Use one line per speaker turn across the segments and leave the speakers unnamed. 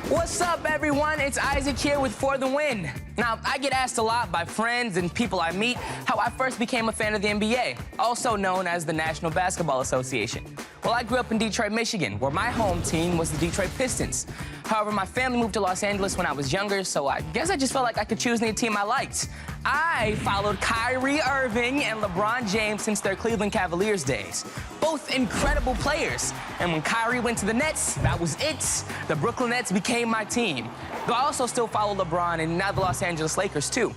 What's up, everyone? It's Isaac here with For the Win. Now, I get asked a lot by friends and people I meet how I first became a fan of the NBA, also known as the National Basketball Association. Well, I grew up in Detroit, Michigan, where my home team was the Detroit Pistons. However, my family moved to Los Angeles when I was younger, so I guess I just felt like I could choose any team I liked. I followed Kyrie Irving and LeBron James since their Cleveland Cavaliers days. Both incredible players. And when Kyrie went to the Nets, that was it. The Brooklyn Nets became my team. Though I also still follow LeBron and now the Los Angeles Lakers, too.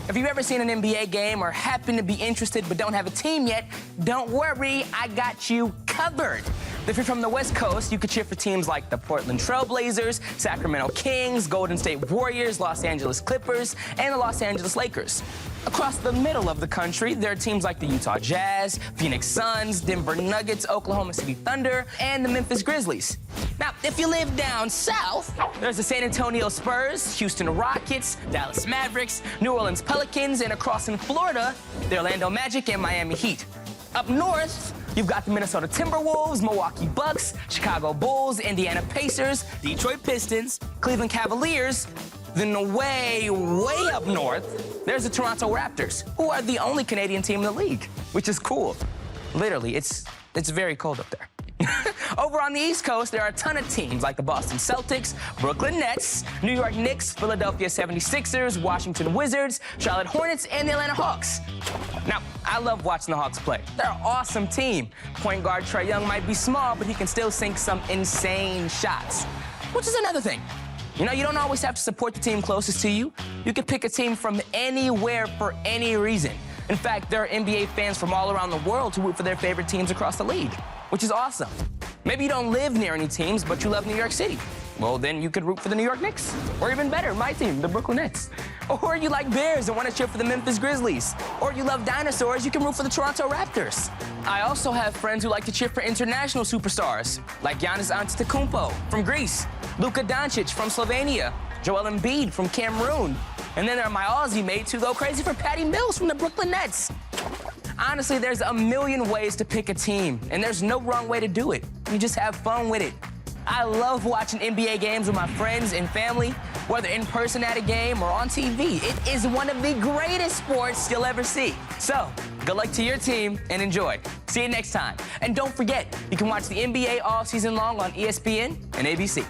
If you've ever seen an NBA game or happen to be interested but don't have a team yet, don't worry, I got you covered. If you're from the West Coast, you could cheer for teams like the Portland Trail Blazers, Sacramento Kings, Golden State Warriors, Los Angeles Clippers, and the Los Angeles Lakers. Across the middle of the country, there are teams like the Utah Jazz, Phoenix Suns, Denver Nuggets, Oklahoma City Thunder, and the Memphis Grizzlies. Now, if you live down south, there's the San Antonio Spurs, Houston Rockets, Dallas Mavericks, New Orleans Pelicans, and across in Florida, the Orlando Magic and Miami Heat. Up north, you've got the Minnesota Timberwolves, Milwaukee Bucks, Chicago Bulls, Indiana Pacers, Detroit Pistons, Cleveland Cavaliers. Then way up north, there's the Toronto Raptors, who are the only Canadian team in the league, which is cool. Literally, it's very cold up there. Over on the East Coast, there are a ton of teams like the Boston Celtics, Brooklyn Nets, New York Knicks, Philadelphia 76ers, Washington Wizards, Charlotte Hornets, and the Atlanta Hawks. Now, I love watching the Hawks play. They're an awesome team. Point guard Trae Young might be small, but he can still sink some insane shots, which is another thing. You know, you don't always have to support the team closest to you. You can pick a team from anywhere for any reason. In fact, there are NBA fans from all around the world who root for their favorite teams across the league, which is awesome. Maybe you don't live near any teams, but you love New York City. Well, then you could root for the New York Knicks. Or even better, my team, the Brooklyn Nets. Or you like Bears and want to cheer for the Memphis Grizzlies. Or you love dinosaurs, you can root for the Toronto Raptors. I also have friends who like to cheer for international superstars, like Giannis Antetokounmpo from Greece, Luka Doncic from Slovenia, Joel Embiid from Cameroon. And then there are my Aussie mates who go crazy for Patty Mills from the Brooklyn Nets. Honestly, there's a million ways to pick a team, and there's no wrong way to do it. You just have fun with it. I love watching NBA games with my friends and family, whether in person at a game or on TV. It is one of the greatest sports you'll ever see. So, good luck to your team and enjoy. See you next time. And don't forget, you can watch the NBA all season long on ESPN and ABC.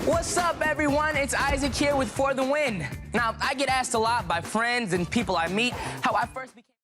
What's up, everyone? It's Isaac here with For the Win. Now, I get asked a lot by friends and people I meet how I first became